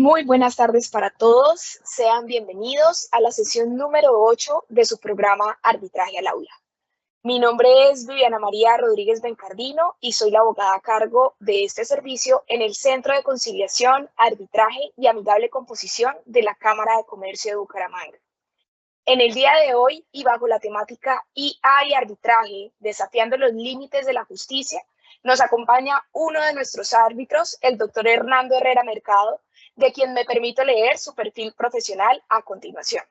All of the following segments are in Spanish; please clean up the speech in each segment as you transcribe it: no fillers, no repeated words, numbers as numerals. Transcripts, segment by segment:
Muy buenas tardes para todos. Sean bienvenidos a la sesión número 8 de su programa Arbitraje al Aula. Mi nombre es Viviana María Rodríguez Bencardino y soy la abogada a cargo de este servicio en el Centro de Conciliación, Arbitraje y Amigable Composición de la Cámara de Comercio de Bucaramanga. En el día de hoy, y bajo la temática IA y arbitraje, desafiando los límites de la justicia, nos acompaña uno de nuestros árbitros, el doctor Hernando Herrera Mercado, de quien me permito leer su perfil profesional a continuación.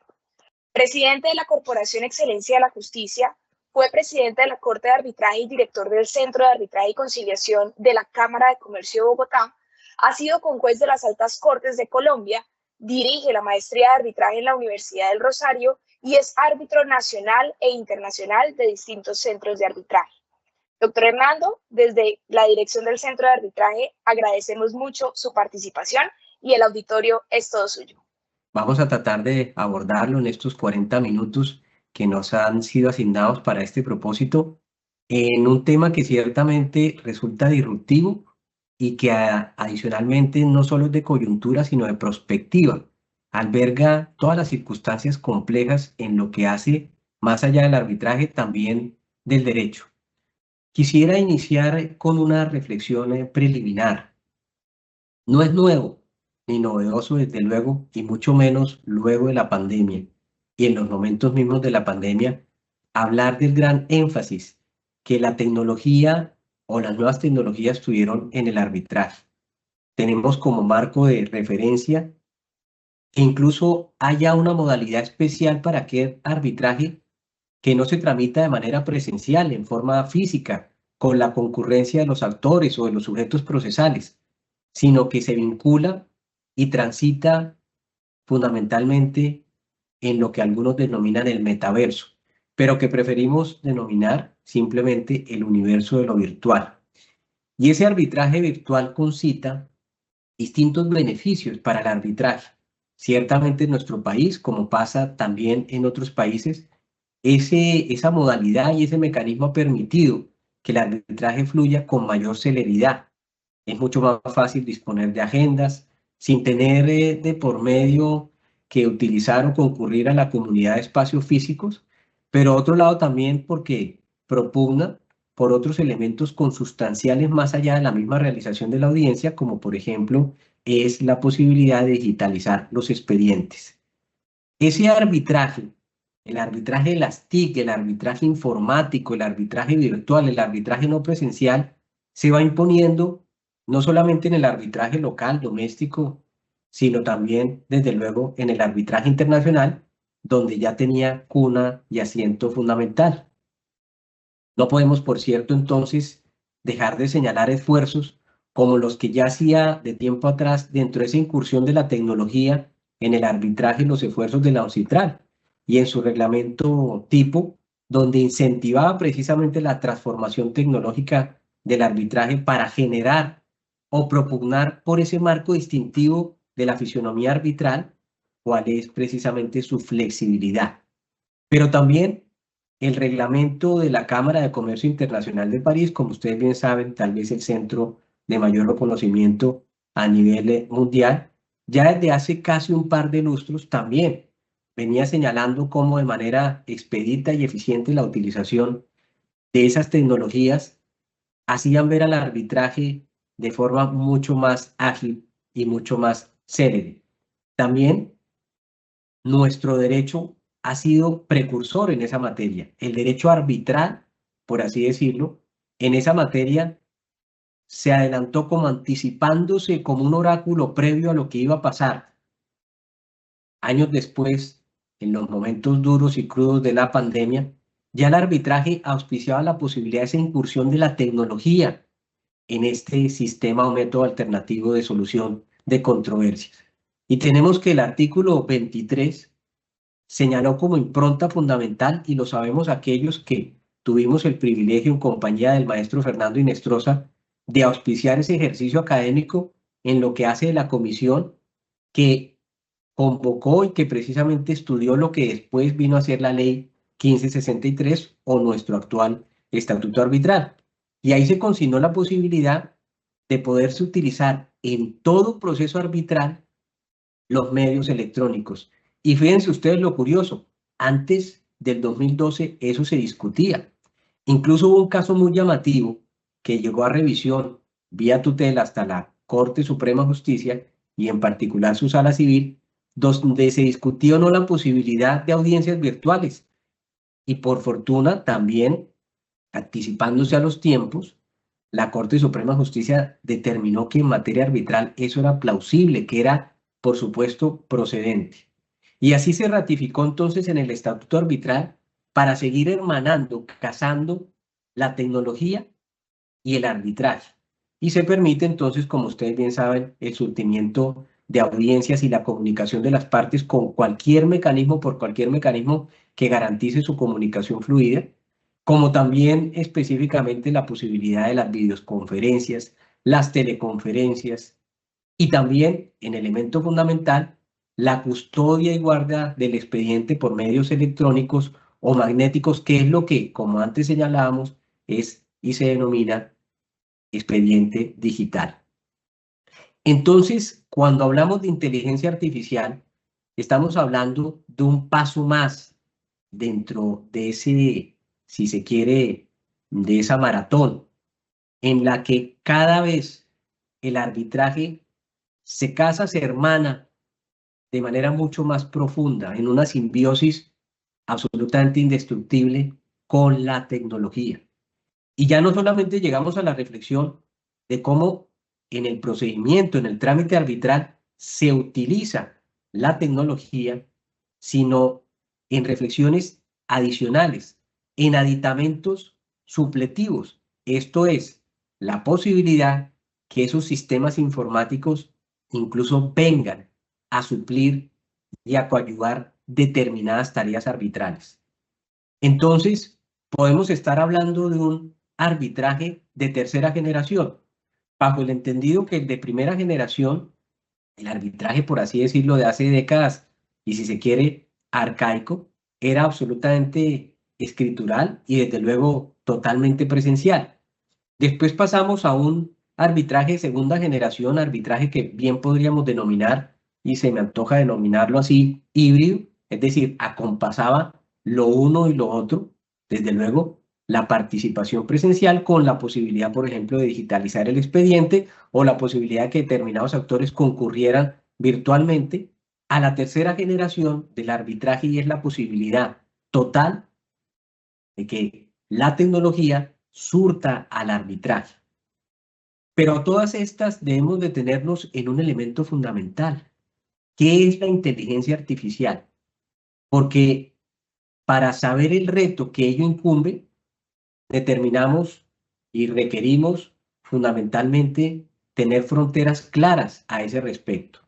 Presidente de la Corporación Excelencia de la Justicia, fue presidente de la Corte de Arbitraje y director del Centro de Arbitraje y Conciliación de la Cámara de Comercio de Bogotá, ha sido conjuez de las Altas Cortes de Colombia, dirige la maestría de arbitraje en la Universidad del Rosario y es árbitro nacional e internacional de distintos centros de arbitraje. Doctor Hernando, desde la dirección del Centro de Arbitraje agradecemos mucho su participación y el auditorio es todo suyo. Vamos a tratar de abordarlo en estos 40 minutos que nos han sido asignados para este propósito, en un tema que ciertamente resulta disruptivo y que adicionalmente no solo es de coyuntura, sino de prospectiva. Alberga todas las circunstancias complejas en lo que hace, más allá del arbitraje, también del derecho. Quisiera iniciar con una reflexión preliminar. No es nuevo ni novedoso, desde luego, y mucho menos luego de la pandemia, y en los momentos mismos de la pandemia, hablar del gran énfasis que la tecnología o las nuevas tecnologías tuvieron en el arbitraje. Tenemos como marco de referencia que incluso haya una modalidad especial para aquel arbitraje que no se tramita de manera presencial, en forma física, con la concurrencia de los actores o de los sujetos procesales, sino que se vincula y transita fundamentalmente en lo que algunos denominan el metaverso, pero que preferimos denominar simplemente el universo de lo virtual. Y ese arbitraje virtual concita distintos beneficios para el arbitraje. Ciertamente en nuestro país, como pasa también en otros países, esa modalidad y ese mecanismo ha permitido que el arbitraje fluya con mayor celeridad. Es mucho más fácil disponer de agendas sin tener de por medio que utilizar o concurrir a la comunidad de espacios físicos, pero otro lado también porque propugna por otros elementos consustanciales más allá de la misma realización de la audiencia, como por ejemplo es la posibilidad de digitalizar los expedientes. Ese arbitraje, el arbitraje de las TIC, el arbitraje informático, el arbitraje virtual, el arbitraje no presencial, se va imponiendo no solamente en el arbitraje local, doméstico, sino también, desde luego, en el arbitraje internacional, donde ya tenía cuna y asiento fundamental. No podemos, por cierto, entonces, dejar de señalar esfuerzos como los que ya hacía de tiempo atrás dentro de esa incursión de la tecnología en el arbitraje y los esfuerzos de la OCITRAL y en su reglamento tipo, donde incentivaba precisamente la transformación tecnológica del arbitraje para generar o propugnar por ese marco distintivo de la fisonomía arbitral, cuál es precisamente su flexibilidad. Pero también el reglamento de la Cámara de Comercio Internacional de París, como ustedes bien saben, tal vez el centro de mayor reconocimiento a nivel mundial, ya desde hace casi un par de lustros también venía señalando cómo de manera expedita y eficiente la utilización de esas tecnologías hacían ver al arbitraje de forma mucho más ágil y mucho más célere. También nuestro derecho ha sido precursor en esa materia. El derecho arbitral, por así decirlo, en esa materia se adelantó como anticipándose como un oráculo previo a lo que iba a pasar. Años después, en los momentos duros y crudos de la pandemia, ya el arbitraje auspiciaba la posibilidad de esa incursión de la tecnología en este sistema o método alternativo de solución de controversias. Y tenemos que el artículo 23 señaló como impronta fundamental, y lo sabemos aquellos que tuvimos el privilegio en compañía del maestro Fernando Inestrosa de auspiciar ese ejercicio académico en lo que hace de la comisión que convocó y que precisamente estudió lo que después vino a ser la ley 1563 o nuestro actual estatuto arbitral. Y ahí se consignó la posibilidad de poderse utilizar en todo proceso arbitral los medios electrónicos. Y fíjense ustedes lo curioso, antes del 2012 eso se discutía. Incluso hubo un caso muy llamativo que llegó a revisión vía tutela hasta la Corte Suprema de Justicia y en particular su sala civil, donde se discutió no la posibilidad de audiencias virtuales. Y por fortuna también, anticipándose a los tiempos, la Corte Suprema de Justicia determinó que en materia arbitral eso era plausible, que era, por supuesto, procedente. Y así se ratificó entonces en el Estatuto Arbitral para seguir hermanando, casando la tecnología y el arbitraje. Y se permite entonces, como ustedes bien saben, el surtimiento de audiencias y la comunicación de las partes con cualquier mecanismo, por cualquier mecanismo que garantice su comunicación fluida, como también específicamente la posibilidad de las videoconferencias, las teleconferencias y también, en elemento fundamental, la custodia y guarda del expediente por medios electrónicos o magnéticos, que es lo que, como antes señalábamos, es y se denomina expediente digital. Entonces, cuando hablamos de inteligencia artificial, estamos hablando de un paso más dentro de ese, si se quiere, de esa maratón, en la que cada vez el arbitraje se casa, se hermana de manera mucho más profunda, en una simbiosis absolutamente indestructible con la tecnología. Y ya no solamente llegamos a la reflexión de cómo en el procedimiento, en el trámite arbitral, se utiliza la tecnología, sino en reflexiones adicionales, en aditamentos supletivos. Esto es, la posibilidad que esos sistemas informáticos incluso vengan a suplir y a coadyuvar determinadas tareas arbitrales. Entonces, podemos estar hablando de un arbitraje de tercera generación, bajo el entendido que el de primera generación, el arbitraje, por así decirlo, de hace décadas, y si se quiere, arcaico, era absolutamente escritural y desde luego totalmente presencial. Después pasamos a un arbitraje de segunda generación, arbitraje que bien podríamos denominar, y se me antoja denominarlo así, híbrido, es decir, acompasaba lo uno y lo otro, desde luego la participación presencial con la posibilidad, por ejemplo, de digitalizar el expediente o la posibilidad de que determinados actores concurrieran virtualmente. A la tercera generación del arbitraje y es la posibilidad total de que la tecnología surta al arbitraje. Pero a todas estas debemos detenernos en un elemento fundamental. ¿Qué es la inteligencia artificial? Porque para saber el reto que ello incumbe, determinamos y requerimos fundamentalmente tener fronteras claras a ese respecto.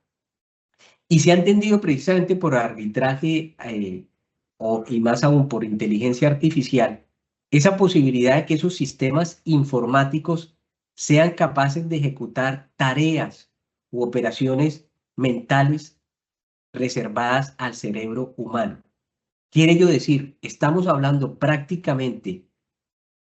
Y se ha entendido precisamente por arbitraje y más aún por inteligencia artificial, esa posibilidad de que esos sistemas informáticos sean capaces de ejecutar tareas u operaciones mentales reservadas al cerebro humano. Quiere ello decir, estamos hablando prácticamente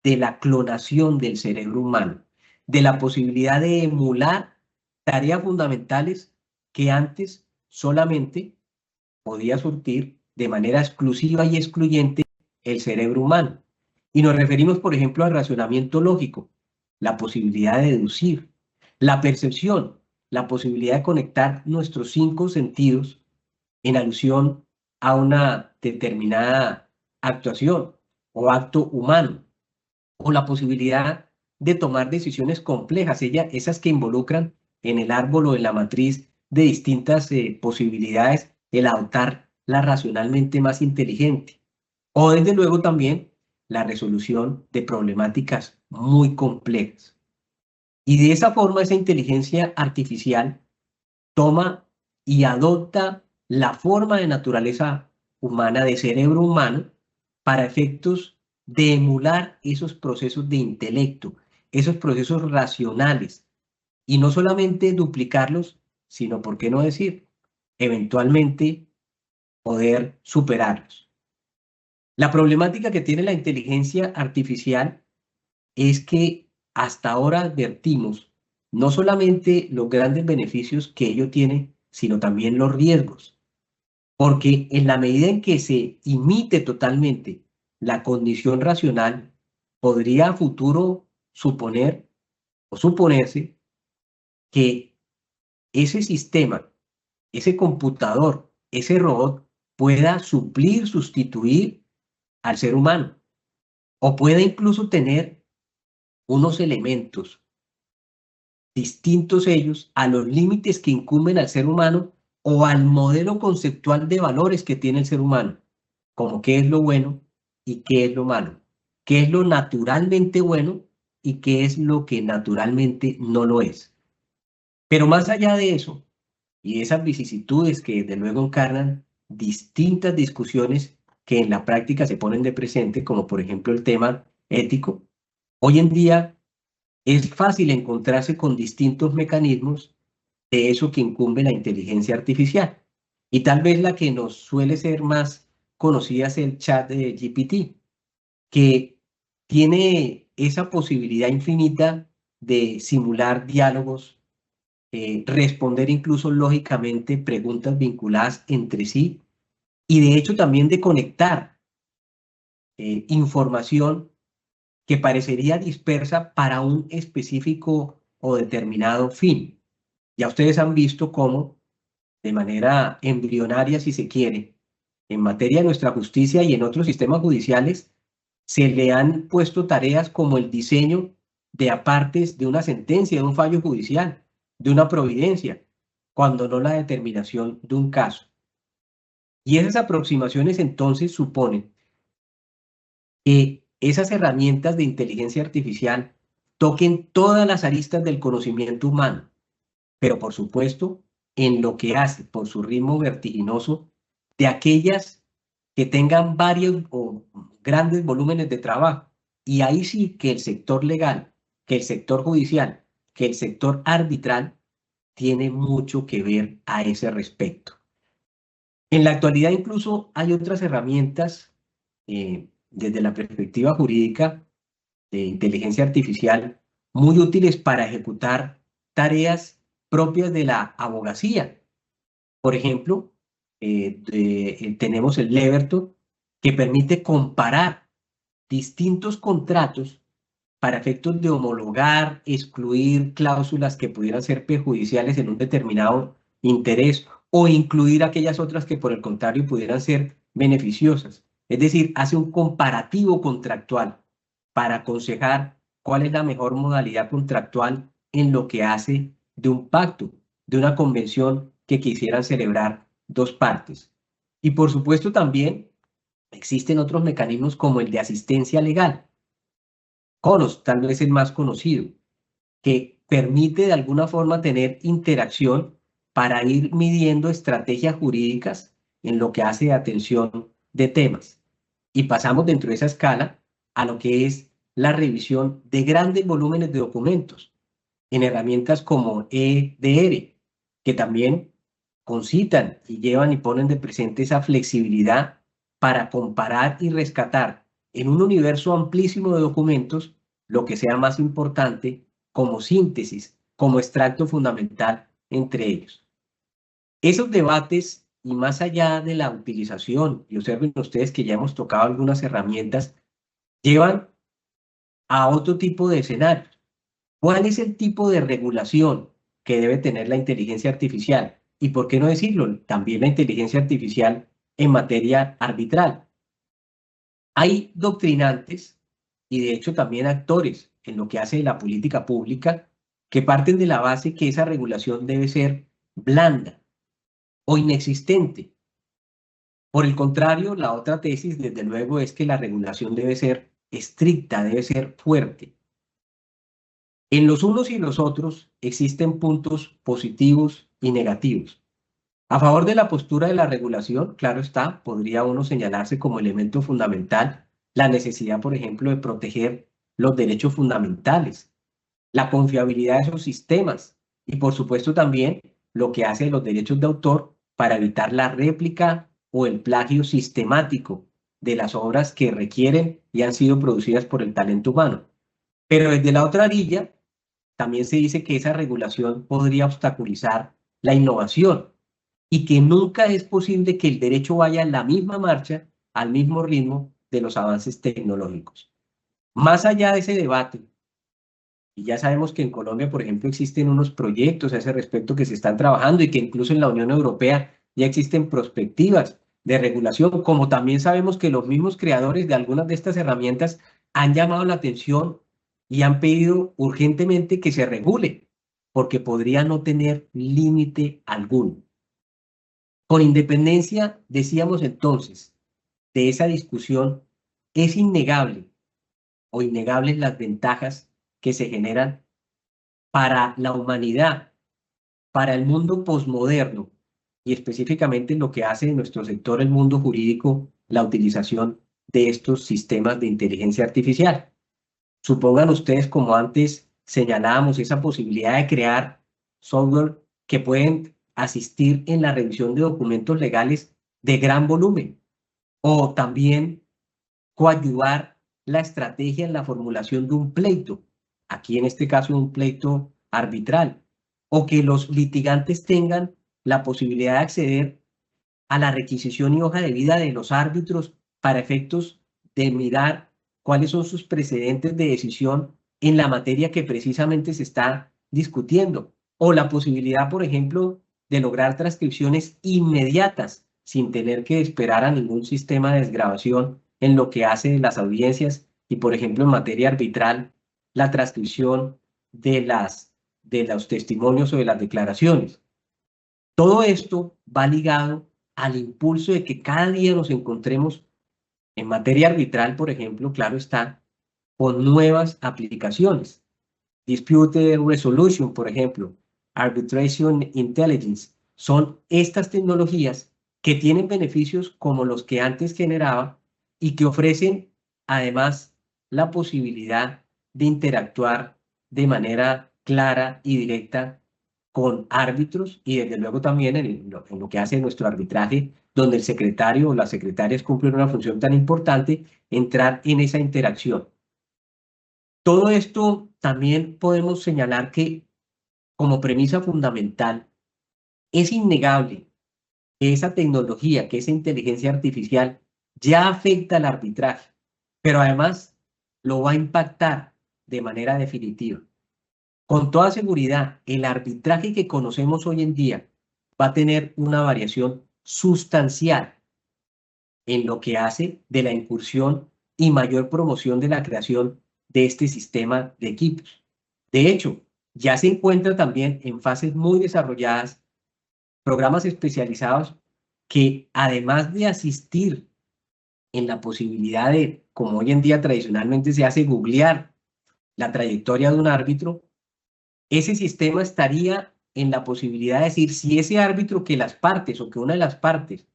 de la clonación del cerebro humano, de la posibilidad de emular tareas fundamentales que antes solamente podía surtir de manera exclusiva y excluyente el cerebro humano. Y nos referimos, por ejemplo, al razonamiento lógico, la posibilidad de deducir, la percepción, la posibilidad de conectar nuestros 5 sentidos en alusión a una determinada actuación o acto humano, o la posibilidad de tomar decisiones complejas, esas que involucran en el árbol o en la matriz de distintas posibilidades, el adoptar la racionalmente más inteligente. O desde luego también la resolución de problemáticas muy complejas. Y de esa forma esa inteligencia artificial toma y adopta la forma de naturaleza humana, de cerebro humano, para efectos de emular esos procesos de intelecto, esos procesos racionales, y no solamente duplicarlos, sino, ¿por qué no decir, eventualmente poder superarlos? La problemática que tiene la inteligencia artificial es que hasta ahora advertimos no solamente los grandes beneficios que ello tiene, sino también los riesgos. Porque en la medida en que se imite totalmente la condición racional, podría a futuro suponer o suponerse que ese sistema, ese computador, ese robot pueda suplir, sustituir al ser humano, o pueda incluso tener unos elementos distintos ellos a los límites que incumben al ser humano o al modelo conceptual de valores que tiene el ser humano, como qué es lo bueno y qué es lo malo, qué es lo naturalmente bueno y qué es lo que naturalmente no lo es. Pero más allá de eso, y de esas vicisitudes que desde luego encarnan distintas discusiones que en la práctica se ponen de presente, como por ejemplo el tema ético, hoy en día es fácil encontrarse con distintos mecanismos de eso que incumbe la inteligencia artificial. Y tal vez la que nos suele ser más conocida es el chat de GPT, que tiene esa posibilidad infinita de simular diálogos, responder incluso lógicamente preguntas vinculadas entre sí y de hecho también de conectar información que parecería dispersa para un específico o determinado fin. Ya ustedes han visto cómo, de manera embrionaria, si se quiere, en materia de nuestra justicia y en otros sistemas judiciales, se le han puesto tareas como el diseño de apartes de una sentencia, de un fallo judicial, de una providencia, cuando no la determinación de un caso. Y esas aproximaciones entonces suponen que esas herramientas de inteligencia artificial toquen todas las aristas del conocimiento humano, pero por supuesto, en lo que hace, por su ritmo vertiginoso, de aquellas que tengan varios o grandes volúmenes de trabajo. Y ahí sí que el sector legal, que el sector judicial, que el sector arbitral tiene mucho que ver a ese respecto. En la actualidad incluso hay otras herramientas desde la perspectiva jurídica de inteligencia artificial muy útiles para ejecutar tareas propias de la abogacía. Por ejemplo, tenemos el Leverton, que permite comparar distintos contratos para efectos de homologar, excluir cláusulas que pudieran ser perjudiciales en un determinado interés o incluir aquellas otras que por el contrario pudieran ser beneficiosas. Es decir, hace un comparativo contractual para aconsejar cuál es la mejor modalidad contractual en lo que hace de un pacto, de una convención que quisieran celebrar dos partes. Y por supuesto también existen otros mecanismos como el de asistencia legal. Conos, tal vez el más conocido, que permite de alguna forma tener interacción para ir midiendo estrategias jurídicas en lo que hace atención de temas. Y pasamos dentro de esa escala a lo que es la revisión de grandes volúmenes de documentos en herramientas como EDR, que también concitan y llevan y ponen de presente esa flexibilidad para comparar y rescatar en un universo amplísimo de documentos lo que sea más importante como síntesis, como extracto fundamental entre ellos. Esos debates, y más allá de la utilización, y observen ustedes que ya hemos tocado algunas herramientas, llevan a otro tipo de escenarios. ¿Cuál es el tipo de regulación que debe tener la inteligencia artificial? Y por qué no decirlo, también la inteligencia artificial en materia arbitral. Hay doctrinantes y de hecho también actores en lo que hace la política pública que parten de la base que esa regulación debe ser blanda o inexistente. Por el contrario, la otra tesis, desde luego, es que la regulación debe ser estricta, debe ser fuerte. En los unos y los otros existen puntos positivos y negativos. A favor de la postura de la regulación, claro está, podría uno señalarse como elemento fundamental la necesidad, por ejemplo, de proteger los derechos fundamentales, la confiabilidad de esos sistemas y, por supuesto, también lo que hace los derechos de autor para evitar la réplica o el plagio sistemático de las obras que requieren y han sido producidas por el talento humano. Pero desde la otra orilla, también se dice que esa regulación podría obstaculizar la innovación y que nunca es posible que el derecho vaya en la misma marcha, al mismo ritmo de los avances tecnológicos. Más allá de ese debate, y ya sabemos que en Colombia, por ejemplo, existen unos proyectos a ese respecto que se están trabajando y que incluso en la Unión Europea ya existen perspectivas de regulación, como también sabemos que los mismos creadores de algunas de estas herramientas han llamado la atención y han pedido urgentemente que se regule, porque podría no tener límite alguno. Con independencia, decíamos entonces, de esa discusión, es innegable o innegables las ventajas que se generan para la humanidad, para el mundo posmoderno y específicamente en lo que hace en nuestro sector, el mundo jurídico, la utilización de estos sistemas de inteligencia artificial. Supongan ustedes, como antes señalábamos, esa posibilidad de crear software que pueden asistir en la revisión de documentos legales de gran volumen o también coadyuvar la estrategia en la formulación de un pleito, aquí en este caso un pleito arbitral, o que los litigantes tengan la posibilidad de acceder a la requisición y hoja de vida de los árbitros para efectos de mirar cuáles son sus precedentes de decisión en la materia que precisamente se está discutiendo, o la posibilidad, por ejemplo, de lograr transcripciones inmediatas sin tener que esperar a ningún sistema de desgrabación en lo que hace las audiencias y, por ejemplo, en materia arbitral, la transcripción de los testimonios o de las declaraciones. Todo esto va ligado al impulso de que cada día nos encontremos en materia arbitral, por ejemplo, claro está, con nuevas aplicaciones. Dispute Resolution, por ejemplo, Arbitration Intelligence, son estas tecnologías que tienen beneficios como los que antes generaba y que ofrecen además la posibilidad de interactuar de manera clara y directa con árbitros y desde luego también en lo que hace nuestro arbitraje, donde el secretario o las secretarias cumplen una función tan importante, entrar en esa interacción. Todo esto también podemos señalar que como premisa fundamental es innegable que esa tecnología, que esa inteligencia artificial ya afecta al arbitraje, pero además lo va a impactar de manera definitiva. Con toda seguridad, el arbitraje que conocemos hoy en día va a tener una variación sustancial en lo que hace de la incursión y mayor promoción de la creación de este sistema de equipos. De hecho, ya se encuentra también en fases muy desarrolladas programas especializados que además de asistir en la posibilidad de, como hoy en día tradicionalmente se hace, googlear la trayectoria de un árbitro, ese sistema estaría en la posibilidad de decir si ese árbitro que las partes o que una de las partes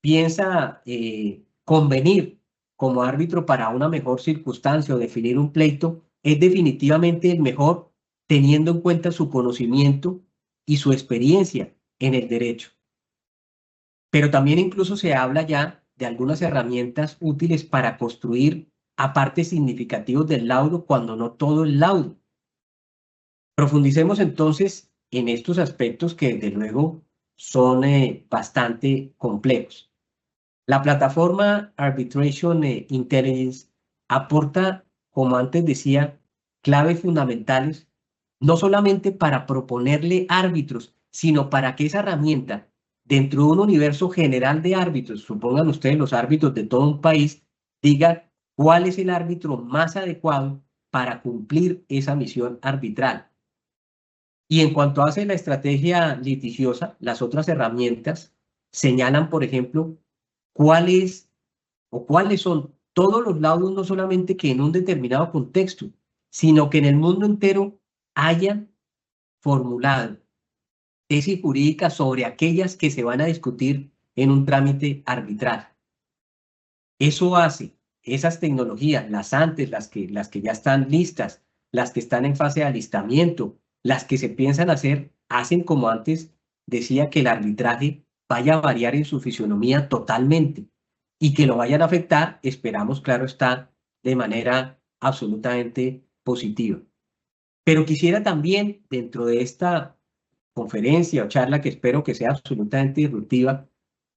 piensa convenir como árbitro para una mejor circunstancia o definir un pleito, es definitivamente el mejor teniendo en cuenta su conocimiento y su experiencia en el derecho. Pero también incluso se habla ya de algunas herramientas útiles para construir apartes significativos del laudo cuando no todo el laudo. Profundicemos entonces en estos aspectos que desde luego son bastante complejos. La plataforma Arbitration Intelligence aporta, como antes decía, claves fundamentales, no solamente para proponerle árbitros, sino para que esa herramienta, dentro de un universo general de árbitros, supongan ustedes los árbitros de todo un país, diga cuál es el árbitro más adecuado para cumplir esa misión arbitral. Y en cuanto hace la estrategia litigiosa, las otras herramientas señalan, por ejemplo, cuáles son todos los laudos, no solamente que en un determinado contexto, sino que en el mundo entero hayan formulado tesis jurídicas sobre aquellas que se van a discutir en un trámite arbitral. Eso hace esas tecnologías, las antes, las que ya están listas, las que están en fase de alistamiento, las que se piensan hacer, hacen como antes decía que el arbitraje vaya a variar en su fisionomía totalmente y que lo vayan a afectar, esperamos, claro está, de manera absolutamente positiva. Pero quisiera también, dentro de esta conferencia o charla, que espero que sea absolutamente disruptiva,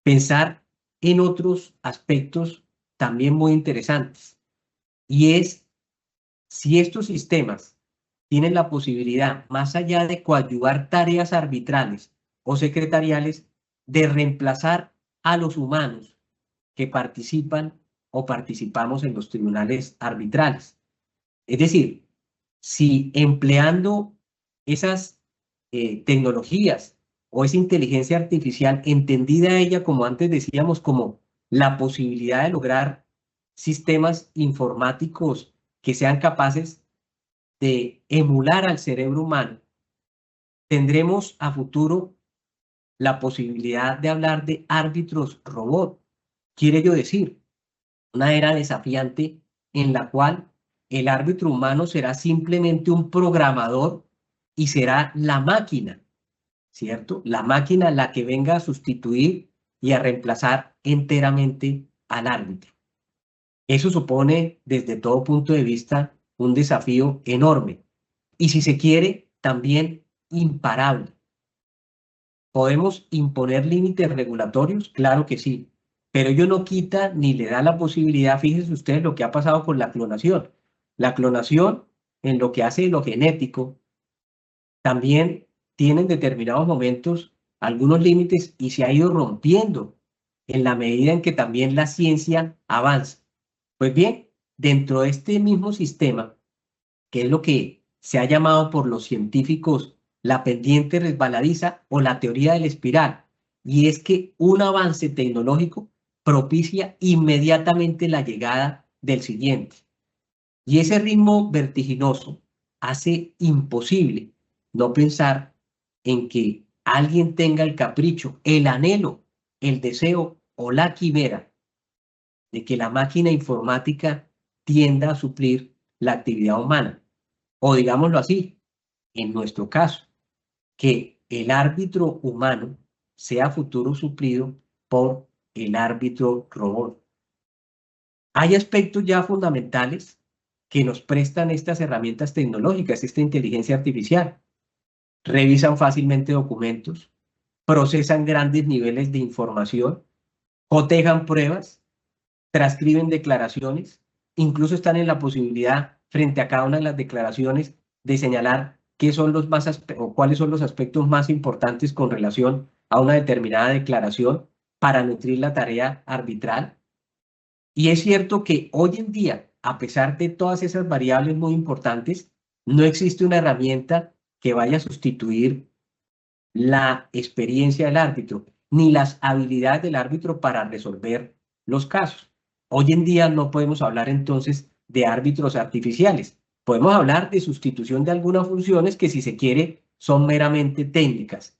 pensar en otros aspectos también muy interesantes. Y es si estos sistemas tienen la posibilidad, más allá de coadyuvar tareas arbitrales o secretariales, de reemplazar a los humanos que participan o participamos en los tribunales arbitrales. Es decir, si empleando esas tecnologías o esa inteligencia artificial, entendida ella como antes decíamos, como la posibilidad de lograr sistemas informáticos que sean capaces de emular al cerebro humano, tendremos a futuro la posibilidad de hablar de árbitros robot. Quiere yo decir, una era desafiante en la cual el árbitro humano será simplemente un programador y será la máquina, ¿cierto? La máquina la que venga a sustituir y a reemplazar enteramente al árbitro. Eso supone, desde todo punto de vista, un desafío enorme y, si se quiere, también imparable. ¿Podemos imponer límites regulatorios? Claro que sí, pero ello no quita ni le da la posibilidad, fíjense ustedes lo que ha pasado con la clonación. La clonación, en lo que hace lo genético, también tiene en determinados momentos algunos límites y se ha ido rompiendo en la medida en que también la ciencia avanza. Pues bien, dentro de este mismo sistema, que es lo que se ha llamado por los científicos la pendiente resbaladiza o la teoría de la espiral, y es que un avance tecnológico propicia inmediatamente la llegada del siguiente. Y ese ritmo vertiginoso hace imposible no pensar en que alguien tenga el capricho, el anhelo, el deseo o la quimera de que la máquina informática tienda a suplir la actividad humana. O digámoslo así, en nuestro caso, que el árbitro humano sea a futuro suplido por el árbitro robot. Hay aspectos ya fundamentales que nos prestan estas herramientas tecnológicas, esta inteligencia artificial. Revisan fácilmente documentos, procesan grandes niveles de información, cotejan pruebas, transcriben declaraciones, incluso están en la posibilidad, frente a cada una de las declaraciones, de señalar qué son los más o cuáles son los aspectos más importantes con relación a una determinada declaración para nutrir la tarea arbitral. Y es cierto que hoy en día, a pesar de todas esas variables muy importantes, no existe una herramienta que vaya a sustituir la experiencia del árbitro, ni las habilidades del árbitro para resolver los casos. Hoy en día no podemos hablar entonces de árbitros artificiales. Podemos hablar de sustitución de algunas funciones que, si se quiere, son meramente técnicas.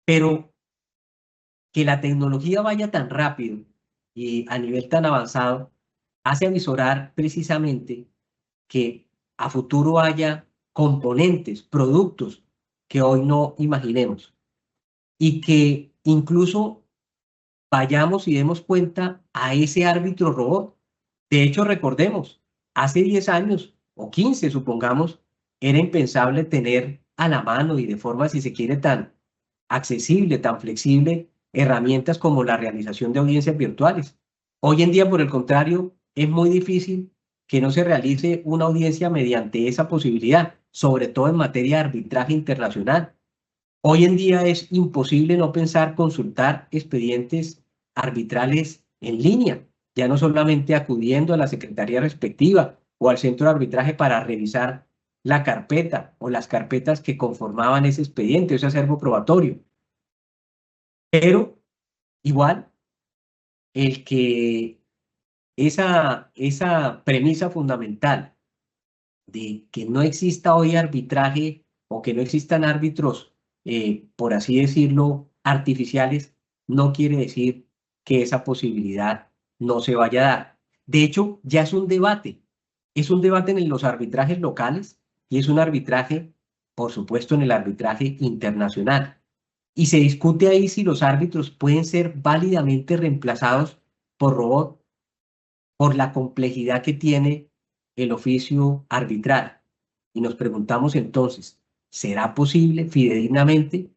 Pero que la tecnología vaya tan rápido y a nivel tan avanzado hace avisorar precisamente que a futuro haya componentes, productos que hoy no imaginemos, y que incluso vayamos y demos cuenta a ese árbitro robot. De hecho, recordemos, hace 10 años o 15, supongamos, era impensable tener a la mano y de forma, si se quiere, tan accesible, tan flexible, herramientas como la realización de audiencias virtuales. Hoy en día, por el contrario, es muy difícil que no se realice una audiencia mediante esa posibilidad, sobre todo en materia de arbitraje internacional. Hoy en día es imposible no pensar consultar expedientes arbitrales en línea, ya no solamente acudiendo a la secretaría respectiva o al centro de arbitraje para revisar la carpeta o las carpetas que conformaban ese expediente, ese acervo probatorio. Pero igual, el que esa premisa fundamental de que no exista hoy arbitraje o que no existan árbitros, por así decirlo, artificiales, no quiere decir que esa posibilidad no se vaya a dar. De hecho, ya es un debate. Es un debate en los arbitrajes locales y es un arbitraje, por supuesto, en el arbitraje internacional. Y se discute ahí si los árbitros pueden ser válidamente reemplazados por robots por la complejidad que tiene el oficio arbitral. Y nos preguntamos entonces, ¿será posible fidedignamente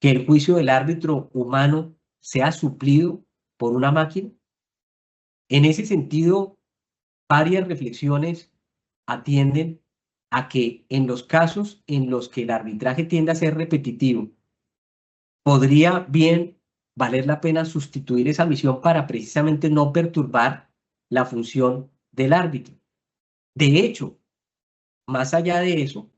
que el juicio del árbitro humano sea suplido por una máquina? En ese sentido, varias reflexiones atienden a que en los casos en los que el arbitraje tiende a ser repetitivo, podría bien valer la pena sustituir esa misión para precisamente no perturbar la función del árbitro. De hecho, más allá de eso,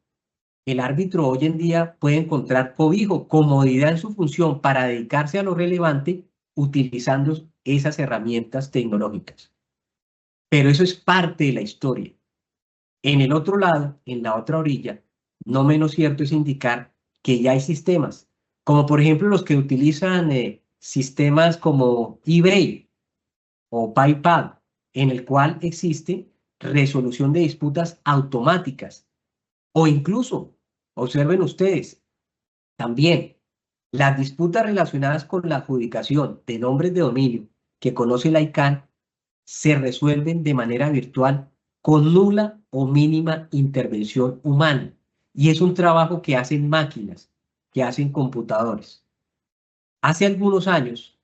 el árbitro hoy en día puede encontrar cobijo, comodidad en su función para dedicarse a lo relevante utilizando esas herramientas tecnológicas. Pero eso es parte de la historia. En el otro lado, en la otra orilla, no menos cierto es indicar que ya hay sistemas, como por ejemplo los que utilizan sistemas como eBay o PayPal, en el cual existe resolución de disputas automáticas. O incluso, observen ustedes, también las disputas relacionadas con la adjudicación de nombres de dominio que conoce la ICANN se resuelven de manera virtual con nula o mínima intervención humana. Y es un trabajo que hacen máquinas, que hacen computadores. Hace algunos años,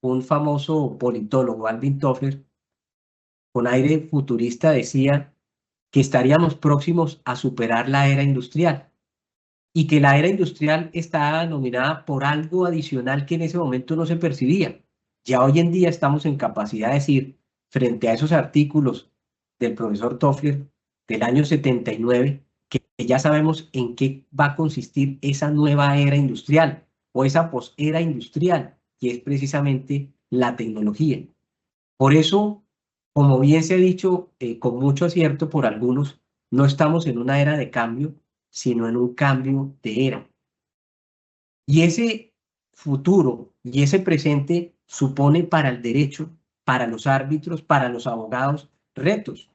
un famoso politólogo, Alvin Toffler, con aire futurista decía que estaríamos próximos a superar la era industrial y que la era industrial estaba dominada por algo adicional que en ese momento no se percibía. Ya hoy en día estamos en capacidad de decir, frente a esos artículos del profesor Toffler del año 79, que ya sabemos en qué va a consistir esa nueva era industrial o esa posera industrial, que es precisamente la tecnología. Por eso, como bien se ha dicho con mucho acierto por algunos, no estamos en una era de cambio, sino en un cambio de era. Y ese futuro y ese presente supone para el derecho, para los árbitros, para los abogados, retos.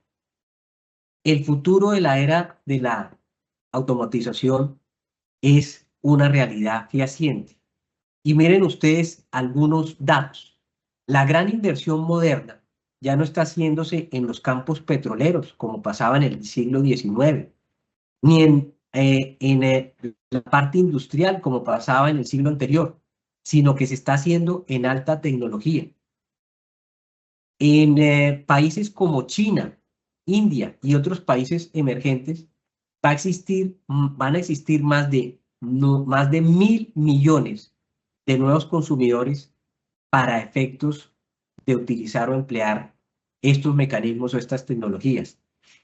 El futuro de la era de la automatización es una realidad fehaciente. Y miren ustedes algunos datos. La gran inversión moderna ya no está haciéndose en los campos petroleros, como pasaba en el siglo XIX, ni en la parte industrial, como pasaba en el siglo anterior, sino que se está haciendo en alta tecnología. En países como China, India y otros países emergentes, van a existir más de 1.000 millones de nuevos consumidores para efectos de utilizar o emplear estos mecanismos o estas tecnologías.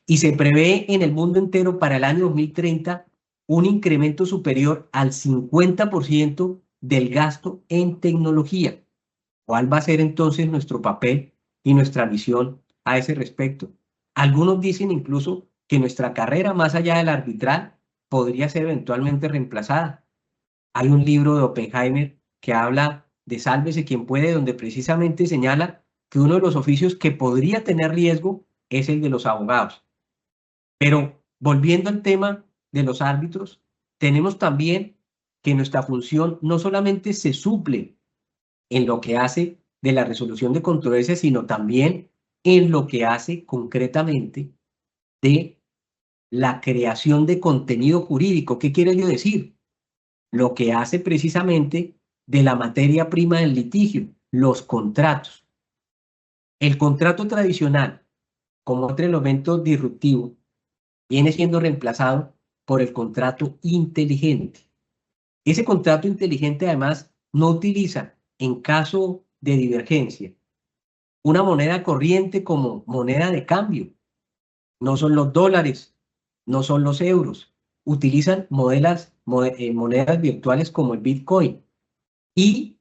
Y se prevé en el mundo entero para el año 2030 un incremento superior al 50% del gasto en tecnología. ¿Cuál va a ser entonces nuestro papel y nuestra misión a ese respecto? Algunos dicen incluso que nuestra carrera, más allá del arbitral, podría ser eventualmente reemplazada. Hay un libro de Oppenheimer que habla de Sálvese quien puede, donde precisamente señala que uno de los oficios que podría tener riesgo es el de los abogados. Pero volviendo al tema de los árbitros, tenemos también que nuestra función no solamente se suple en lo que hace de la resolución de controversias, sino también en lo que hace concretamente de la creación de contenido jurídico. ¿Qué quiere yo decir? Lo que hace precisamente de la materia prima del litigio, los contratos. El contrato tradicional, como otro elemento disruptivo, viene siendo reemplazado por el contrato inteligente. Ese contrato inteligente, además, no utiliza, en caso de divergencia, una moneda corriente como moneda de cambio. No son los dólares, no son los euros. Utilizan monedas virtuales como el Bitcoin. Y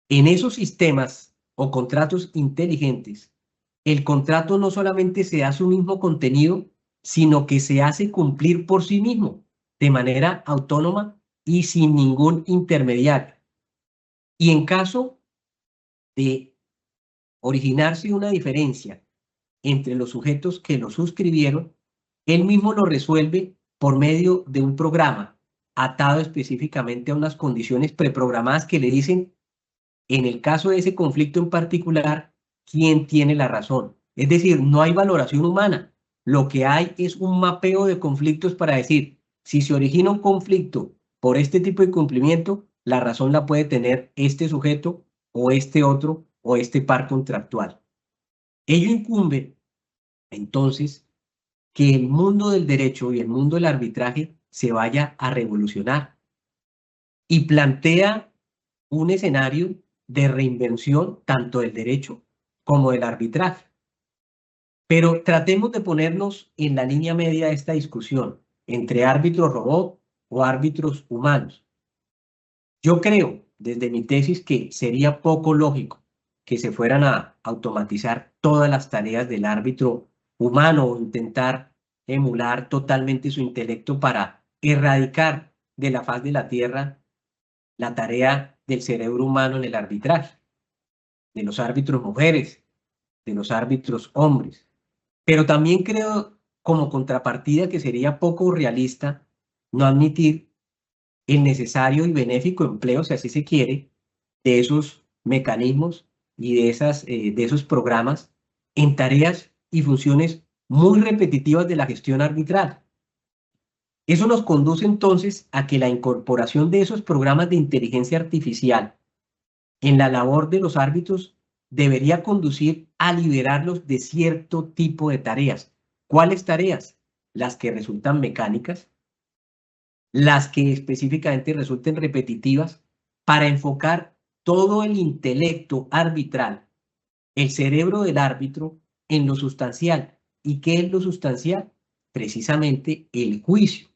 en esos sistemas o contratos inteligentes, el contrato no solamente se da su mismo contenido, sino que se hace cumplir por sí mismo, de manera autónoma y sin ningún intermediario. Y en caso de originarse una diferencia entre los sujetos que lo suscribieron, él mismo lo resuelve por medio de un programa atado específicamente a unas condiciones preprogramadas que le dicen, en el caso de ese conflicto en particular, quién tiene la razón. Es decir, no hay valoración humana. Lo que hay es un mapeo de conflictos para decir, si se origina un conflicto por este tipo de cumplimiento, la razón la puede tener este sujeto o este otro o este par contractual. Ello incumbe, entonces, que el mundo del derecho y el mundo del arbitraje se vaya a revolucionar y plantea un escenario de reinvención tanto del derecho como del arbitraje. Pero tratemos de ponernos en la línea media de esta discusión entre árbitros robot o árbitros humanos. Yo creo, desde mi tesis, que sería poco lógico que se fueran a automatizar todas las tareas del árbitro humano o intentar emular totalmente su intelecto para erradicar de la faz de la tierra la tarea del cerebro humano en el arbitraje, de los árbitros mujeres, de los árbitros hombres. Pero también creo, como contrapartida, que sería poco realista no admitir el necesario y benéfico empleo, si así se quiere, de esos mecanismos y de esos programas en tareas y funciones muy repetitivas de la gestión arbitral. Eso nos conduce entonces a que la incorporación de esos programas de inteligencia artificial en la labor de los árbitros debería conducir a liberarlos de cierto tipo de tareas. ¿Cuáles tareas? Las que resultan mecánicas, las que específicamente resulten repetitivas, para enfocar todo el intelecto arbitral, el cerebro del árbitro, en lo sustancial. ¿Y qué es lo sustancial? Precisamente el juicio,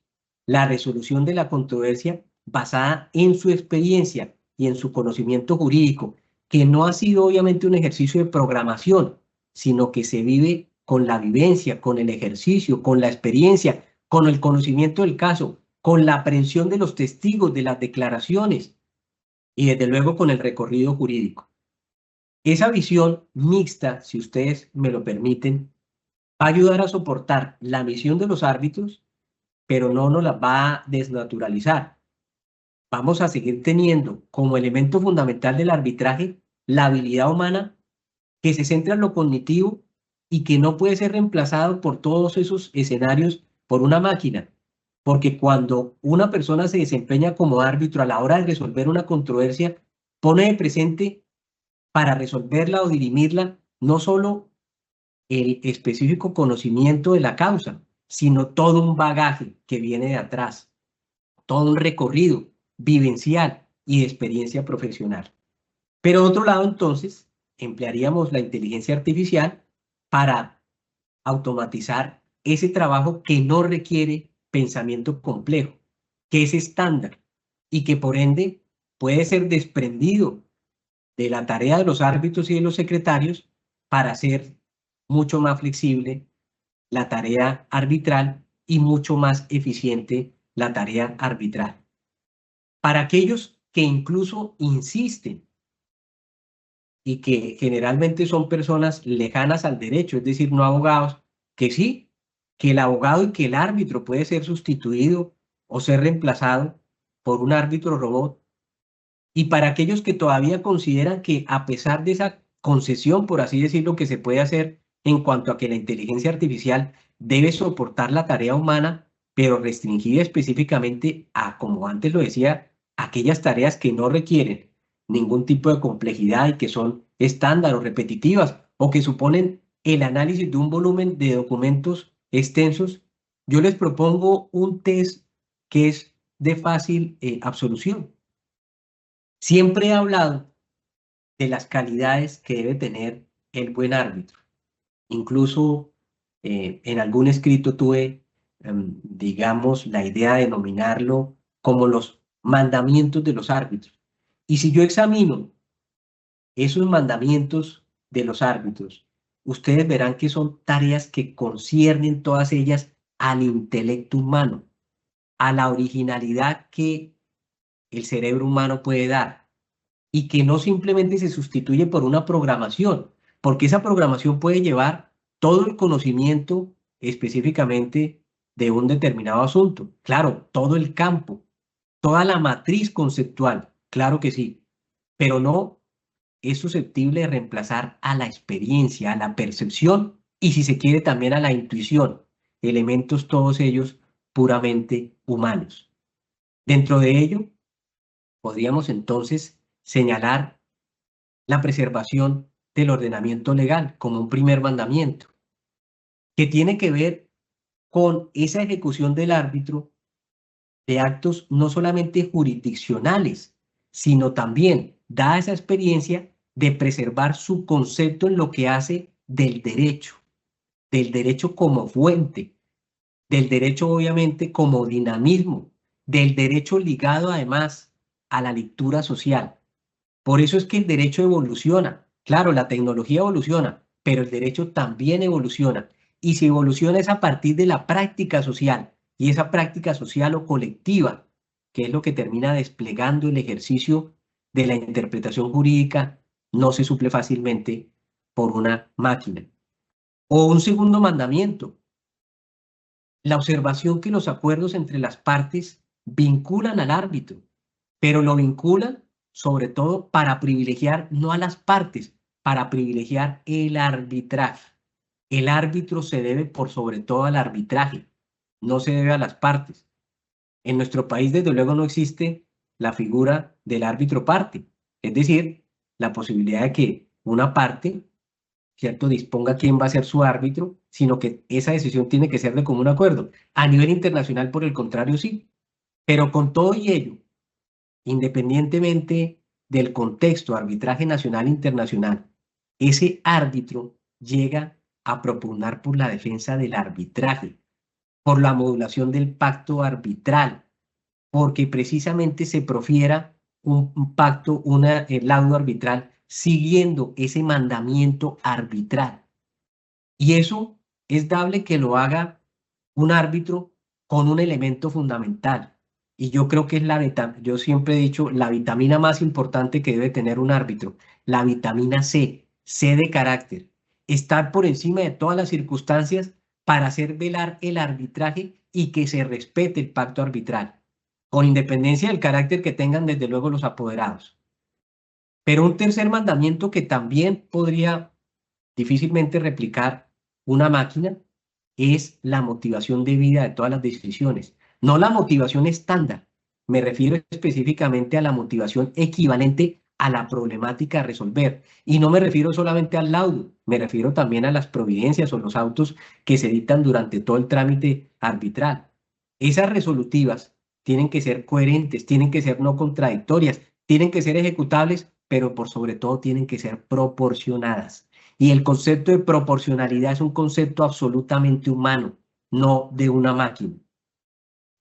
la resolución de la controversia basada en su experiencia y en su conocimiento jurídico, que no ha sido obviamente un ejercicio de programación, sino que se vive con la vivencia, con el ejercicio, con la experiencia, con el conocimiento del caso, con la aprehensión de los testigos, de las declaraciones y desde luego con el recorrido jurídico. Esa visión mixta, si ustedes me lo permiten, va a ayudar a soportar la misión de los árbitros, pero no nos la va a desnaturalizar. Vamos a seguir teniendo como elemento fundamental del arbitraje la habilidad humana que se centra en lo cognitivo y que no puede ser reemplazado por todos esos escenarios por una máquina. Porque cuando una persona se desempeña como árbitro a la hora de resolver una controversia, pone de presente para resolverla o dirimirla no solo el específico conocimiento de la causa, sino todo un bagaje que viene de atrás, todo un recorrido vivencial y de experiencia profesional. Pero de otro lado, entonces, emplearíamos la inteligencia artificial para automatizar ese trabajo que no requiere pensamiento complejo, que es estándar y que por ende puede ser desprendido de la tarea de los árbitros y de los secretarios para hacer mucho más flexible la tarea arbitral y mucho más eficiente la tarea arbitral. Para aquellos que incluso insisten y que generalmente son personas lejanas al derecho, es decir, no abogados, que sí, que el abogado y que el árbitro puede ser sustituido o ser reemplazado por un árbitro robot. Y para aquellos que todavía consideran que a pesar de esa concesión, por así decirlo, que se puede hacer en cuanto a que la inteligencia artificial debe soportar la tarea humana, pero restringida específicamente a, como antes lo decía, aquellas tareas que no requieren ningún tipo de complejidad y que son estándar o repetitivas o que suponen el análisis de un volumen de documentos extensos, yo les propongo un test que es de fácil absolución. Siempre he hablado de las calidades que debe tener el buen árbitro. Incluso en algún escrito tuve, digamos, la idea de denominarlo como los mandamientos de los árbitros. Y si yo examino esos mandamientos de los árbitros, ustedes verán que son tareas que conciernen todas ellas al intelecto humano, a la originalidad que el cerebro humano puede dar y que no simplemente se sustituye por una programación, porque esa programación puede llevar todo el conocimiento específicamente de un determinado asunto. Claro, todo el campo, toda la matriz conceptual, claro que sí, pero no es susceptible de reemplazar a la experiencia, a la percepción y si se quiere también a la intuición, elementos todos ellos puramente humanos. Dentro de ello, podríamos entonces señalar la preservación del ordenamiento legal como un primer mandamiento, que tiene que ver con esa ejecución del árbitro de actos no solamente jurisdiccionales, sino también, dada esa experiencia, de preservar su concepto en lo que hace del derecho como fuente, del derecho obviamente como dinamismo, del derecho ligado además a la lectura social. Por eso es que el derecho evoluciona. Claro, la tecnología evoluciona, pero el derecho también evoluciona. Y si evoluciona es a partir de la práctica social, y esa práctica social o colectiva, que es lo que termina desplegando el ejercicio de la interpretación jurídica, no se suple fácilmente por una máquina. O un segundo mandamiento, la observación que los acuerdos entre las partes vinculan al árbitro, pero lo vinculan sobre todo para privilegiar no a las partes, para privilegiar el arbitraje. El árbitro se debe por sobre todo al arbitraje, no se debe a las partes. En nuestro país, desde luego, no existe la figura del árbitro parte, es decir, la posibilidad de que una parte, ¿cierto?, disponga quién va a ser su árbitro, sino que esa decisión tiene que ser de común acuerdo. A nivel internacional, por el contrario, sí. Pero con todo y ello, independientemente del contexto, arbitraje nacional e internacional, ese árbitro llega a propugnar por la defensa del arbitraje, por la modulación del pacto arbitral, porque precisamente se profiera un pacto, el laudo arbitral, siguiendo ese mandamiento arbitral. Y eso es dable que lo haga un árbitro con un elemento fundamental. Y yo creo que es yo siempre he dicho, la vitamina más importante que debe tener un árbitro, la vitamina C, C de carácter. Estar por encima de todas las circunstancias para hacer velar el arbitraje y que se respete el pacto arbitral, con independencia del carácter que tengan desde luego los apoderados. Pero un tercer mandamiento que también podría difícilmente replicar una máquina es la motivación debida de todas las decisiones. No la motivación estándar, me refiero específicamente a la motivación equivalente a la problemática a resolver. Y no me refiero solamente al laudo, me refiero también a las providencias o los autos que se dictan durante todo el trámite arbitral. Esas resolutivas tienen que ser coherentes, tienen que ser no contradictorias, tienen que ser ejecutables, pero por sobre todo tienen que ser proporcionadas. Y el concepto de proporcionalidad es un concepto absolutamente humano, no de una máquina.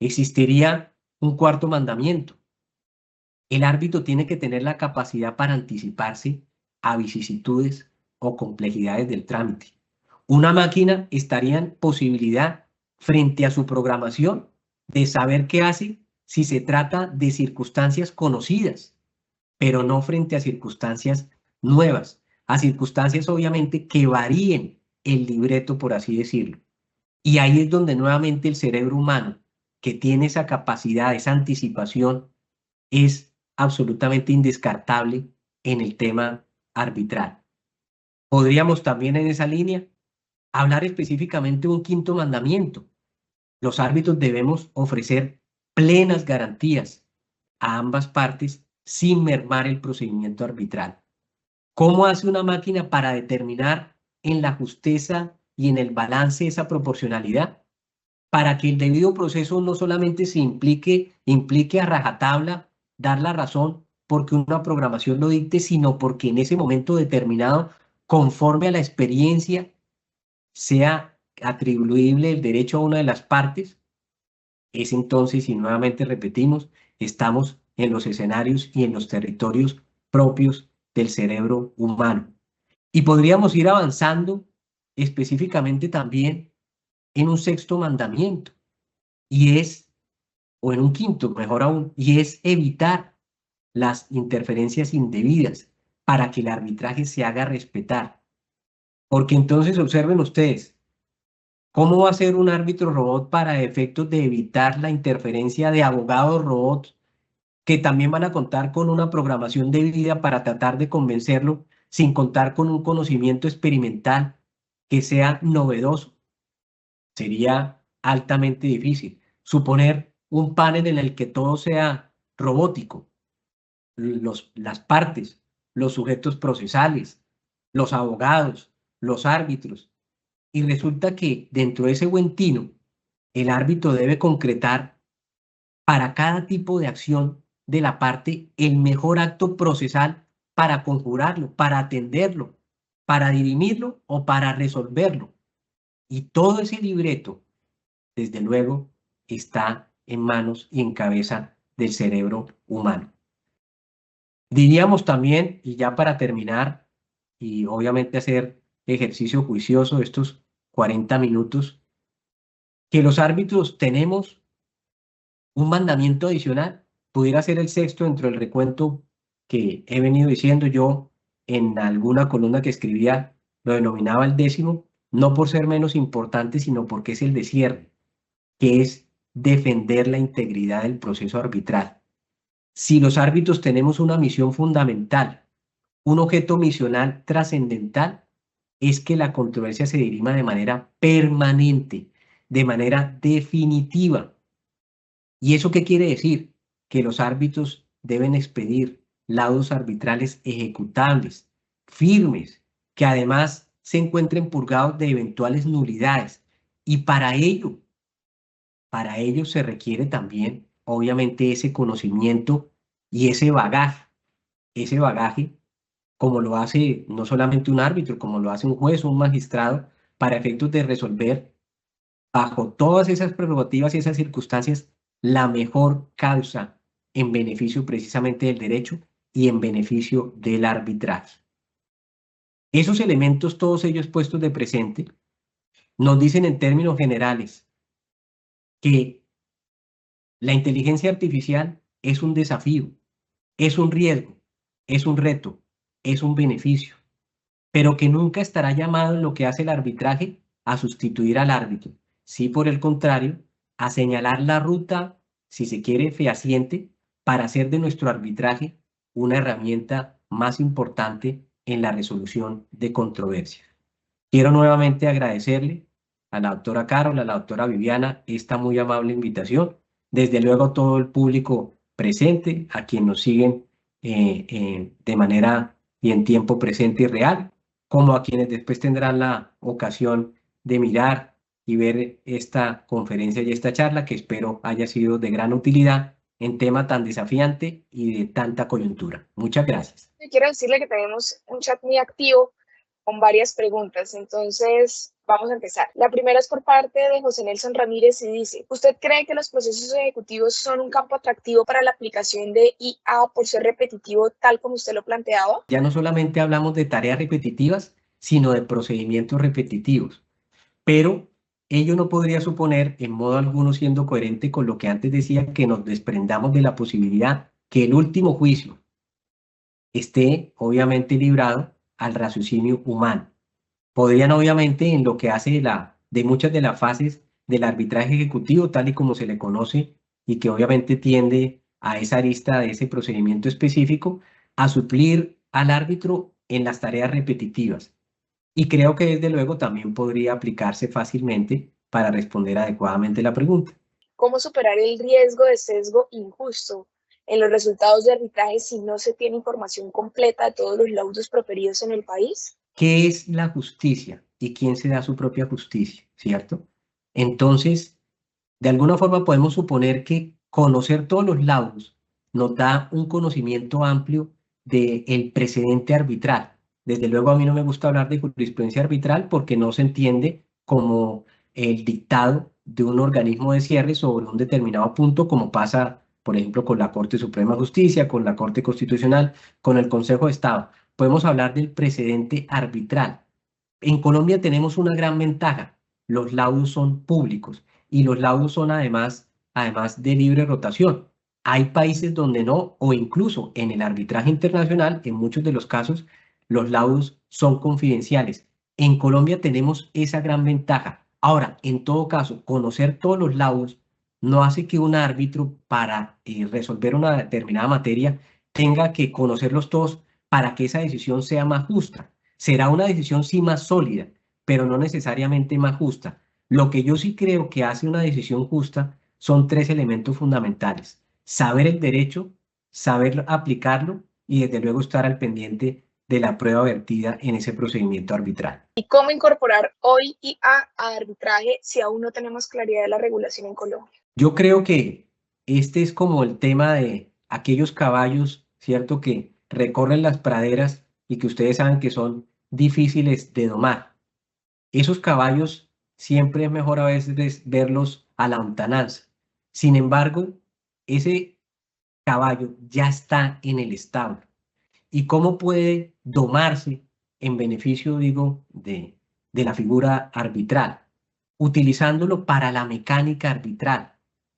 Existiría un cuarto mandamiento. El árbitro tiene que tener la capacidad para anticiparse a vicisitudes o complejidades del trámite. Una máquina estaría en posibilidad, frente a su programación, de saber qué hace si se trata de circunstancias conocidas, pero no frente a circunstancias nuevas, a circunstancias obviamente que varíen el libreto, por así decirlo. Y ahí es donde nuevamente el cerebro humano, que tiene esa capacidad, esa anticipación, es absolutamente indescartable en el tema arbitral. Podríamos también en esa línea hablar específicamente de un quinto mandamiento. Los árbitros debemos ofrecer plenas garantías a ambas partes sin mermar el procedimiento arbitral. ¿Cómo hace una máquina para determinar en la justeza y en el balance esa proporcionalidad? Para que el debido proceso no solamente se implique a rajatabla dar la razón porque una programación lo dicte, sino porque en ese momento determinado, conforme a la experiencia, sea atribuible el derecho a una de las partes. Es entonces, y nuevamente repetimos, estamos en los escenarios y en los territorios propios del cerebro humano. Y podríamos ir avanzando específicamente también en un sexto mandamiento, y es, o en un quinto, mejor aún, y es evitar las interferencias indebidas para que el arbitraje se haga respetar. Porque entonces observen ustedes, ¿cómo va a ser un árbitro robot para efectos de evitar la interferencia de abogados robots que también van a contar con una programación debida para tratar de convencerlo sin contar con un conocimiento experimental que sea novedoso? Sería altamente difícil. Suponer un panel en el que todo sea robótico, las partes, los sujetos procesales, los abogados, los árbitros. Y resulta que dentro de ese buen tino, el árbitro debe concretar para cada tipo de acción de la parte el mejor acto procesal para conjurarlo, para atenderlo, para dirimirlo o para resolverlo. Y todo ese libreto, desde luego, está en manos y en cabeza del cerebro humano. Diríamos también, y ya para terminar, y obviamente hacer ejercicio juicioso estos 40 minutos, que los árbitros tenemos un mandamiento adicional, pudiera ser el sexto dentro del recuento que he venido diciendo yo en alguna columna que escribía, lo denominaba el décimo, no por ser menos importante, sino porque es el de cierre, que es defender la integridad del proceso arbitral. Si los árbitros tenemos una misión fundamental, un objeto misional trascendental, es que la controversia se dirima de manera permanente, de manera definitiva. ¿Y eso qué quiere decir? Que los árbitros deben expedir laudos arbitrales ejecutables, firmes, que además se encuentren purgados de eventuales nulidades. Y para ello se requiere también, obviamente, ese conocimiento y ese bagaje, como lo hace no solamente un árbitro, como lo hace un juez o un magistrado, para efectos de resolver bajo todas esas prerrogativas y esas circunstancias la mejor causa en beneficio precisamente del derecho y en beneficio del arbitraje. Esos elementos, todos ellos puestos de presente, nos dicen en términos generales que la inteligencia artificial es un desafío, es un riesgo, es un reto, es un beneficio, pero que nunca estará llamado en lo que hace el arbitraje a sustituir al árbitro. Sí, por el contrario, a señalar la ruta, si se quiere, fehaciente, para hacer de nuestro arbitraje una herramienta más importante en la resolución de controversias. Quiero nuevamente agradecerle a la doctora Carol, a la doctora Viviana, esta muy amable invitación. Desde luego a todo el público presente, a quienes nos siguen de manera y en tiempo presente y real, como a quienes después tendrán la ocasión de mirar y ver esta conferencia y esta charla, que espero haya sido de gran utilidad en tema tan desafiante y de tanta coyuntura. Muchas gracias. Quiero decirle que tenemos un chat muy activo con varias preguntas, entonces vamos a empezar. La primera es por parte de José Nelson Ramírez y dice: ¿usted cree que los procesos ejecutivos son un campo atractivo para la aplicación de IA por ser repetitivo, tal como usted lo planteaba? Ya no solamente hablamos de tareas repetitivas, sino de procedimientos repetitivos, pero ello no podría suponer en modo alguno, siendo coherente con lo que antes decía, que nos desprendamos de la posibilidad que el último juicio esté obviamente librado al raciocinio humano. Podrían obviamente, en lo que hace de muchas de las fases del arbitraje ejecutivo, tal y como se le conoce, y que obviamente tiende a esa arista de ese procedimiento específico, a suplir al árbitro en las tareas repetitivas. Y creo que desde luego también podría aplicarse fácilmente para responder adecuadamente la pregunta. ¿Cómo superar el riesgo de sesgo injusto en los resultados de arbitraje si no se tiene información completa de todos los laudos proferidos en el país? ¿Qué es la justicia y quién se da su propia justicia? ¿Cierto? Entonces, de alguna forma podemos suponer que conocer todos los laudos nos da un conocimiento amplio del precedente arbitral. Desde luego a mí no me gusta hablar de jurisprudencia arbitral porque no se entiende como el dictado de un organismo de cierre sobre un determinado punto, como pasa, por ejemplo, con la Corte Suprema de Justicia, con la Corte Constitucional, con el Consejo de Estado. Podemos hablar del precedente arbitral. En Colombia tenemos una gran ventaja: los laudos son públicos y los laudos son además de libre rotación. Hay países donde no, o incluso en el arbitraje internacional, en muchos de los casos, los laudos son confidenciales. En Colombia tenemos esa gran ventaja. Ahora, en todo caso, conocer todos los laudos no hace que un árbitro, para resolver una determinada materia, tenga que conocerlos todos para que esa decisión sea más justa. Será una decisión sí más sólida, pero no necesariamente más justa. Lo que yo sí creo que hace una decisión justa son tres elementos fundamentales: saber el derecho, saber aplicarlo y desde luego estar al pendiente de la prueba vertida en ese procedimiento arbitral. ¿Y cómo incorporar hoy IA a arbitraje si aún no tenemos claridad de la regulación en Colombia? Yo creo que este es como el tema de aquellos caballos, ¿cierto?, que recorren las praderas y que ustedes saben que son difíciles de domar. Esos caballos siempre es mejor a veces verlos a la lontananza. Sin embargo, ese caballo ya está en el establo. ¿Y cómo puede domarse en beneficio, digo, de la figura arbitral? Utilizándolo para la mecánica arbitral,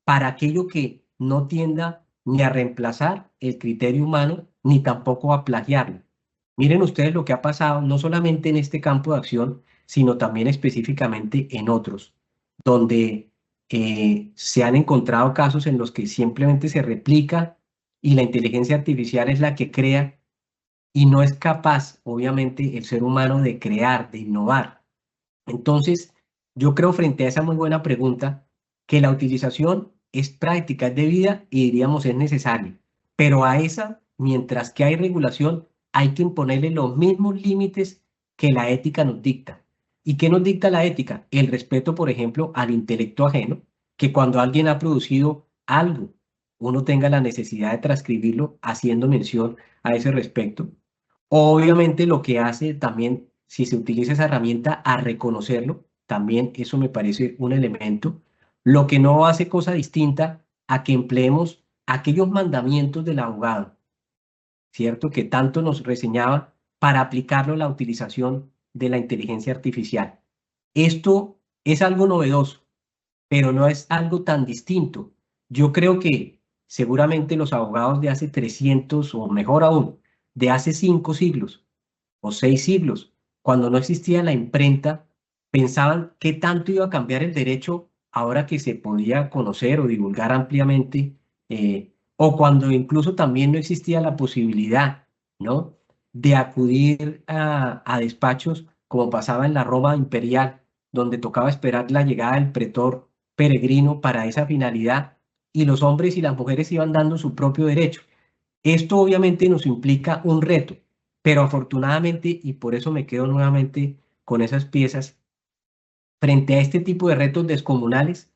para aquello que no tienda ni a reemplazar el criterio humano, ni tampoco a plagiarlo. Miren ustedes lo que ha pasado, no solamente en este campo de acción, sino también específicamente en otros, donde se han encontrado casos en los que simplemente se replica y la inteligencia artificial es la que crea y no es capaz, obviamente, el ser humano de crear, de innovar. Entonces, yo creo frente a esa muy buena pregunta que la utilización es práctica, es debida y diríamos es necesaria. Pero a esa, mientras que hay regulación, hay que imponerle los mismos límites que la ética nos dicta. ¿Y qué nos dicta la ética? El respeto, por ejemplo, al intelecto ajeno, que cuando alguien ha producido algo, uno tenga la necesidad de transcribirlo haciendo mención a ese respecto. Obviamente lo que hace también, si se utiliza esa herramienta, a reconocerlo, también eso me parece un elemento. Lo que no hace cosa distinta a que empleemos aquellos mandamientos del abogado, ¿cierto? Que tanto nos reseñaba para aplicarlo a la utilización de la inteligencia artificial. Esto es algo novedoso, pero no es algo tan distinto. Yo creo que seguramente los abogados de hace 300 o mejor aún, de hace 5 siglos o 6 siglos, cuando no existía la imprenta, pensaban qué tanto iba a cambiar el derecho ahora que se podía conocer o divulgar ampliamente, o cuando incluso también no existía la posibilidad, ¿no?, de acudir a despachos como pasaba en la Roma imperial, donde tocaba esperar la llegada del pretor peregrino para esa finalidad, y los hombres y las mujeres iban dando su propio derecho. Esto obviamente nos implica un reto, pero afortunadamente, y por eso me quedo nuevamente con esas piezas, frente a este tipo de retos descomunales,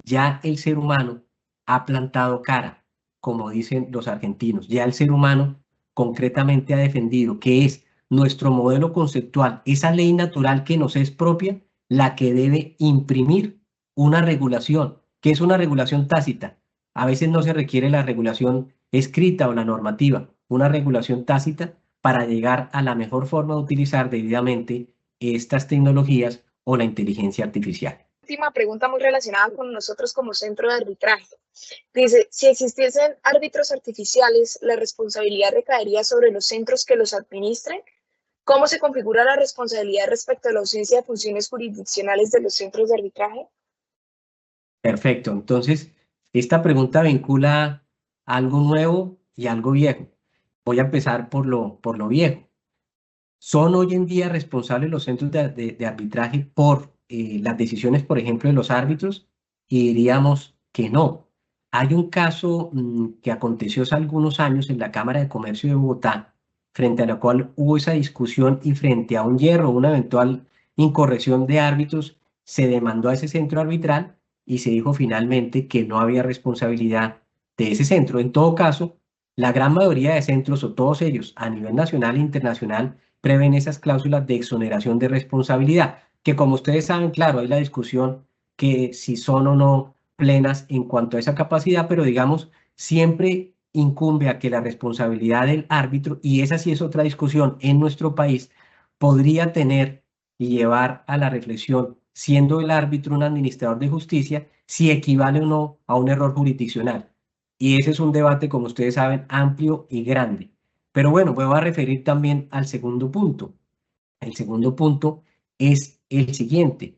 ya el ser humano ha plantado cara, como dicen los argentinos, ya el ser humano concretamente ha defendido que es nuestro modelo conceptual, esa ley natural que nos es propia, la que debe imprimir una regulación, que es una regulación tácita. A veces no se requiere la regulación escrita o la normativa, una regulación tácita para llegar a la mejor forma de utilizar debidamente estas tecnologías o la inteligencia artificial. Última pregunta muy relacionada con nosotros como centro de arbitraje. Dice, si existiesen árbitros artificiales, ¿la responsabilidad recaería sobre los centros que los administren? ¿Cómo se configura la responsabilidad respecto a la ausencia de funciones jurisdiccionales de los centros de arbitraje? Perfecto. Entonces, esta pregunta vincula algo nuevo y algo viejo. Voy a empezar por lo viejo. ¿Son hoy en día responsables los centros de arbitraje por las decisiones, por ejemplo, de los árbitros? Y diríamos que no. Hay un caso que aconteció hace algunos años en la Cámara de Comercio de Bogotá, frente a la cual hubo esa discusión y frente a un hierro, una eventual incorrección de árbitros, se demandó a ese centro arbitral y se dijo finalmente que no había responsabilidad de ese centro. En todo caso, la gran mayoría de centros, o todos ellos, a nivel nacional e internacional, prevén esas cláusulas de exoneración de responsabilidad, que como ustedes saben, claro, hay la discusión que si son o no plenas en cuanto a esa capacidad, pero digamos, siempre incumbe a que la responsabilidad del árbitro, y esa sí es otra discusión en nuestro país, podría tener y llevar a la reflexión, siendo el árbitro un administrador de justicia, si equivale o no a un error jurisdiccional. Y ese es un debate, como ustedes saben, amplio y grande. Pero bueno, me voy a referir también al segundo punto. El segundo punto es el siguiente.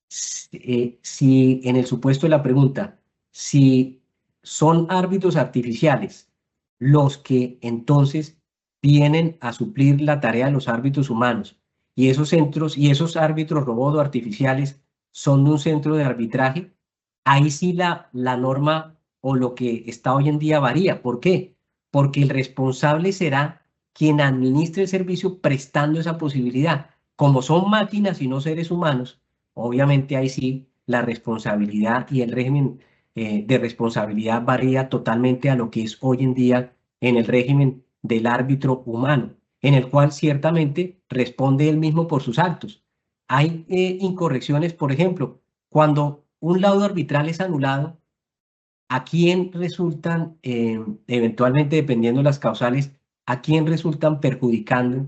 Si en el supuesto de la pregunta, si son árbitros artificiales los que entonces vienen a suplir la tarea de los árbitros humanos y esos centros y esos árbitros robots artificiales son de un centro de arbitraje, ahí sí la norma o lo que está hoy en día varía. ¿Por qué? porque el responsable será quien administre el servicio prestando esa posibilidad. Como son máquinas y no seres humanos, obviamente ahí sí la responsabilidad y el régimen de responsabilidad varía totalmente a lo que es hoy en día en el régimen del árbitro humano, en el cual ciertamente responde él mismo por sus actos. Hay incorrecciones, por ejemplo, cuando un laudo arbitral es anulado, ¿a quién resultan, eventualmente dependiendo de las causales, a quién resultan perjudicando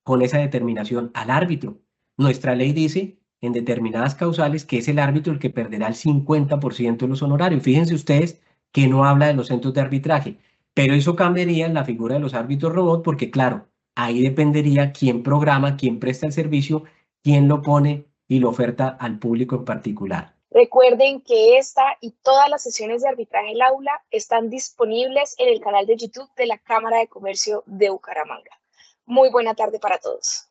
con esa determinación? Al árbitro. Nuestra ley dice en determinadas causales que es el árbitro el que perderá el 50% de los honorarios. Fíjense ustedes que no habla de los centros de arbitraje, pero eso cambiaría en la figura de los árbitros robot porque, claro, ahí dependería quién programa, quién presta el servicio, quién lo pone y lo oferta al público en particular. Recuerden que esta y todas las sesiones de arbitraje al aula están disponibles en el canal de YouTube de la Cámara de Comercio de Bucaramanga. Muy buena tarde para todos.